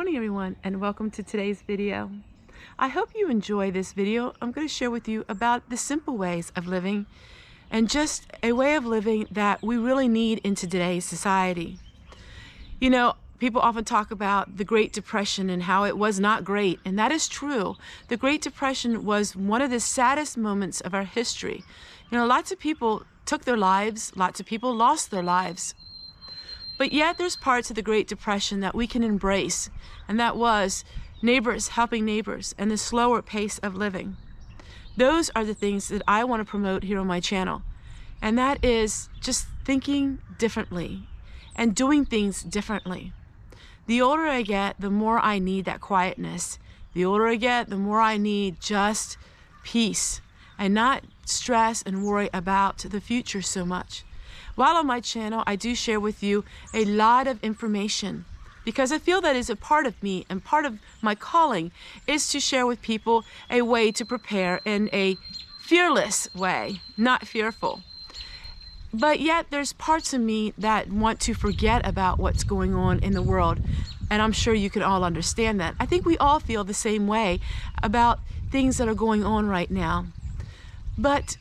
morning everyone, and welcome to today's video. I hope you enjoy this video. I'm going to share with you about the simple ways of living and just a way of living that we really need in today's society. You know, people often talk about the Great Depression and how it was not great, and that is true. The Great Depression was one of the saddest moments of our history. You know, lots of people took their lives, lots of people lost their lives. But yet there's parts of the Great Depression that we can embrace, and that was neighbors helping neighbors and the slower pace of living. Those are the things that I want to promote here on my channel, and that is just thinking differently and doing things differently. The older I get, the more I need that quietness. The older I get, the more I need just peace and not stress and worry about the future so much. While on my channel, I do share with you a lot of information because I feel that is a part of me, and part of my calling is to share with people a way to prepare in a fearless way, not fearful. But yet there's parts of me that want to forget about what's going on in the world, and I'm sure you can all understand that. I think we all feel the same way about things that are going on right now. But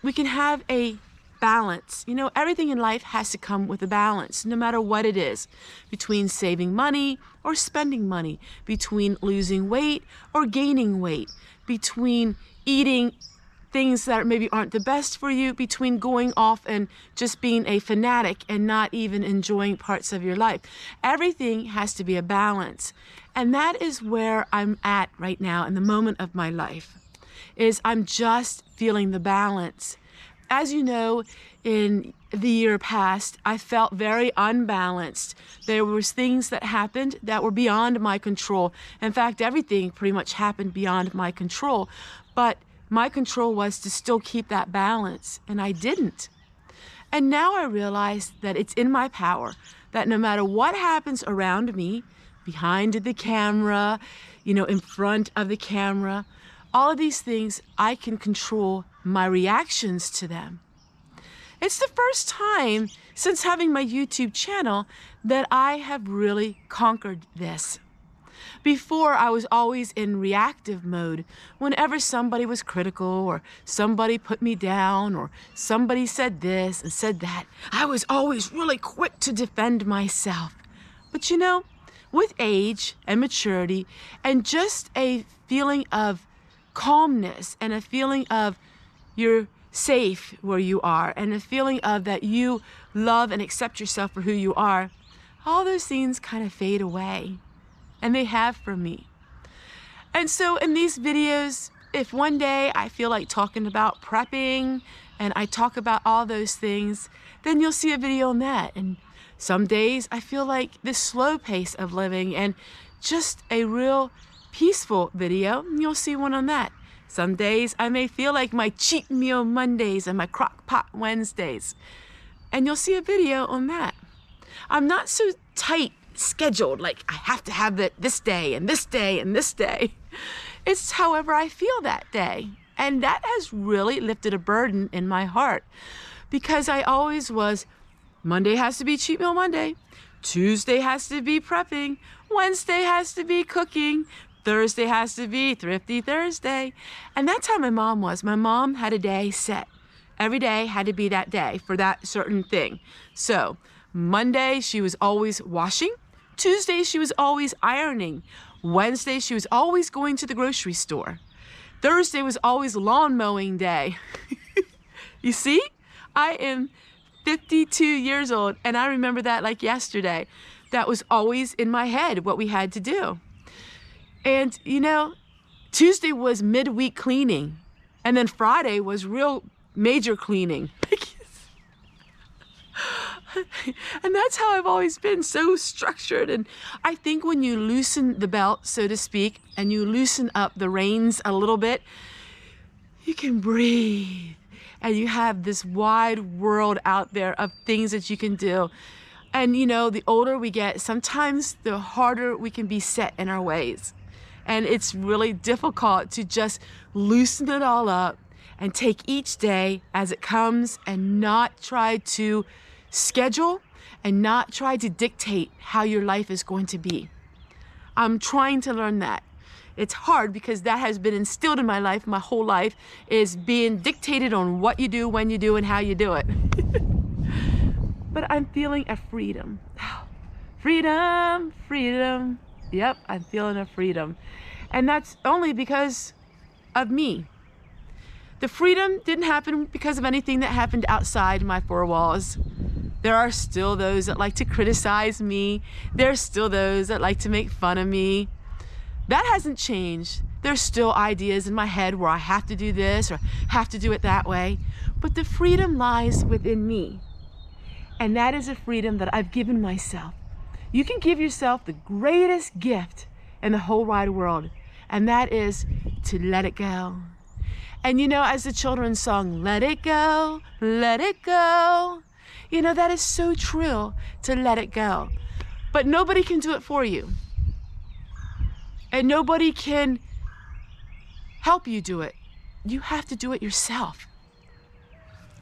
we can have a balance. You know, everything in life has to come with a balance, no matter what it is, between saving money or spending money, between losing weight or gaining weight, between eating things that maybe aren't the best for you, between going off and just being a fanatic and not even enjoying parts of your life. Everything has to be a balance. And that is where I'm at right now in the moment of my life, is I'm just feeling the balance. As you know, in the year past, I felt very unbalanced. There was things that happened that were beyond my control. In fact, everything pretty much happened beyond my control. But my control was to still keep that balance, and I didn't. And now I realize that it's in my power, that no matter what happens around me, behind the camera, you know, in front of the camera, all of these things, I can control my reactions to them. It's the first time since having my YouTube channel that I have really conquered this. Before, I was always in reactive mode. Whenever somebody was critical or somebody put me down or somebody said this and said that, I was always really quick to defend myself. But you know, with age and maturity and just a feeling of calmness and a feeling of you're safe where you are and a feeling of that you love and accept yourself for who you are, all those things kind of fade away, and they have for me. And so in these videos, if one day I feel like talking about prepping and I talk about all those things, then you'll see a video on that. And some days I feel like this slow pace of living and just a real peaceful video, and you'll see one on that. Some days I may feel like my cheat meal Mondays and my crock pot Wednesdays, and you'll see a video on that. I'm not so tight scheduled, like I have to have it this day and this day and this day. It's however I feel that day, and that has really lifted a burden in my heart, because I always was, Monday has to be cheat meal Monday, Tuesday has to be prepping, Wednesday has to be cooking, Thursday has to be Thrifty Thursday. And that's how my mom was. My mom had a day set. Every day had to be that day for that certain thing. So Monday, she was always washing. Tuesday, she was always ironing. Wednesday, she was always going to the grocery store. Thursday was always lawn mowing day. You see, I am 52 years old, and I remember that like yesterday. That was always in my head, what we had to do. And, you know, Tuesday was midweek cleaning, and then Friday was real major cleaning. And that's how I've always been, so structured. And I think when you loosen the belt, so to speak, and you loosen up the reins a little bit, you can breathe. And you have this wide world out there of things that you can do. And, you know, the older we get, sometimes the harder we can be set in our ways. And it's really difficult to just loosen it all up and take each day as it comes and not try to schedule and not try to dictate how your life is going to be. I'm trying to learn that. It's hard because that has been instilled in my life, my whole life, is being dictated on what you do, when you do, and how you do it. But I'm feeling a freedom. Freedom, freedom. Yep, I'm feeling a freedom. And that's only because of me. The freedom didn't happen because of anything that happened outside my four walls. There are still those that like to criticize me. There's still those that like to make fun of me. That hasn't changed. There's still ideas in my head where I have to do this or have to do it that way. But the freedom lies within me. And that is a freedom that I've given myself. You can give yourself the greatest gift in the whole wide world, and that is to let it go. And you know, as the children's song, let it go, let it go. You know, that is so true, to let it go. But nobody can do it for you. And nobody can help you do it. You have to do it yourself.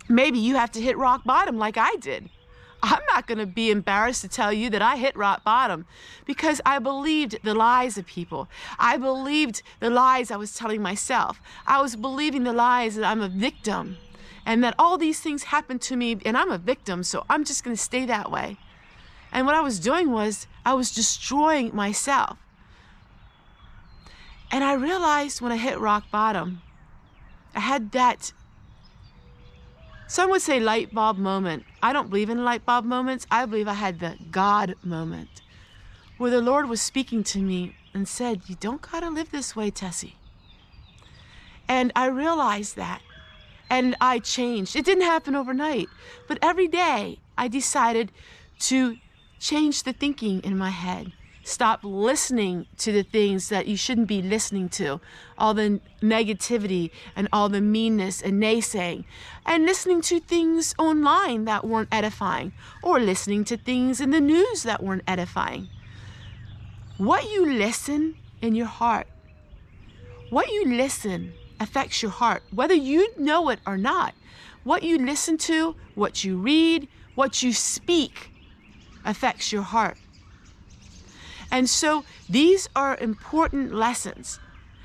Maybe you have to hit rock bottom like I did. I'm not going to be embarrassed to tell you that I hit rock bottom because I believed the lies of people. I believed the lies I was telling myself. I was believing the lies that I'm a victim and that all these things happen to me and I'm a victim, so I'm just going to stay that way. And what I was doing was I was destroying myself. And I realized when I hit rock bottom, I had that, some would say light bulb moment. I don't believe in light bulb moments. I believe I had the God moment where the Lord was speaking to me and said, you don't gotta live this way, Tessie. And I realized that and I changed. It didn't happen overnight, but every day I decided to change the thinking in my head. Stop listening to the things that you shouldn't be listening to, all the negativity and all the meanness and naysaying, and listening to things online that weren't edifying, or listening to things in the news that weren't edifying. What you listen in your heart, what you listen affects your heart, whether you know it or not. What you listen to, what you read, what you speak affects your heart. And so these are important lessons.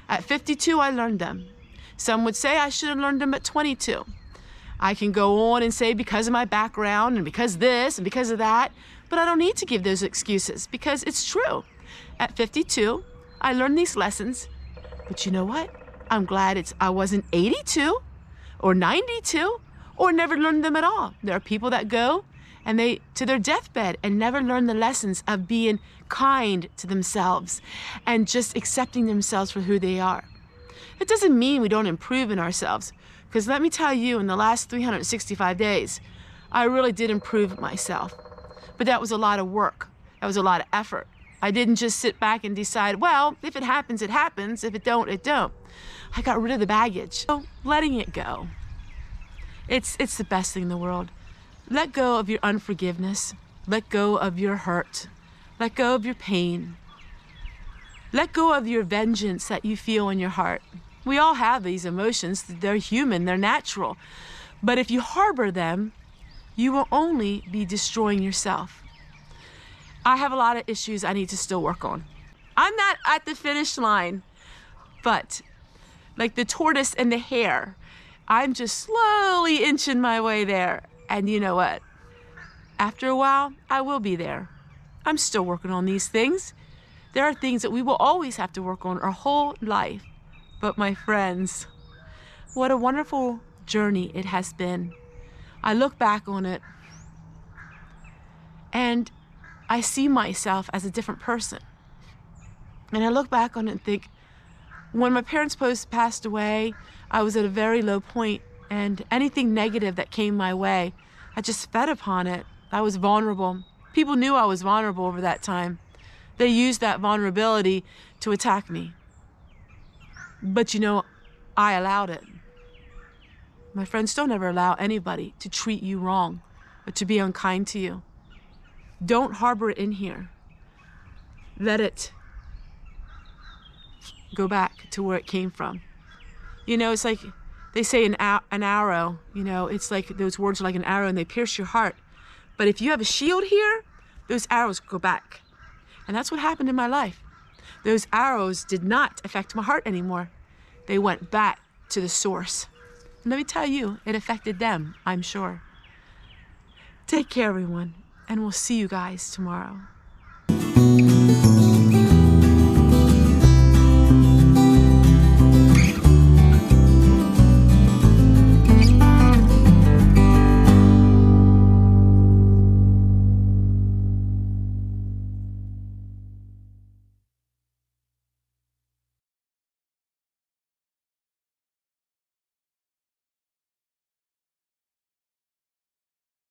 At 52, I learned them. Some would say I should have learned them at 22. I can go on and say because of my background and because this and because of that, but I don't need to give those excuses because it's true. At 52, I learned these lessons, but you know what? I'm glad I wasn't 82 or 92 or never learned them at all. There are people that go and they to their deathbed and never learn the lessons of being kind to themselves and just accepting themselves for who they are. It doesn't mean we don't improve in ourselves, because let me tell you, in the last 365 days, I really did improve myself. But that was a lot of work. That was a lot of effort. I didn't just sit back and decide, well, if it happens, it happens. If it don't, it don't. I got rid of the baggage. So letting it go. It's the best thing in the world. Let go of your unforgiveness. Let go of your hurt. Let go of your pain. Let go of your vengeance that you feel in your heart. We all have these emotions. They're human, they're natural. But if you harbor them, you will only be destroying yourself. I have a lot of issues I need to still work on. I'm not at the finish line, but like the tortoise and the hare, I'm just slowly inching my way there. And you know what? After a while, I will be there. I'm still working on these things. There are things that we will always have to work on our whole life. But my friends, what a wonderful journey it has been. I look back on it and I see myself as a different person. And I look back on it and think, when my parents both passed away, I was at a very low point, and anything negative that came my way, I just fed upon it. I was vulnerable. People knew I was vulnerable over that time. They used that vulnerability to attack me. But you know, I allowed it. My friends, don't ever allow anybody to treat you wrong or to be unkind to you. Don't harbor it in here. Let it go back to where it came from. You know, it's like they say an arrow, you know, it's like those words are like an arrow and they pierce your heart. But if you have a shield here, those arrows go back. And that's what happened in my life. Those arrows did not affect my heart anymore. They went back to the source. And let me tell you, it affected them, I'm sure. Take care, everyone, and we'll see you guys tomorrow.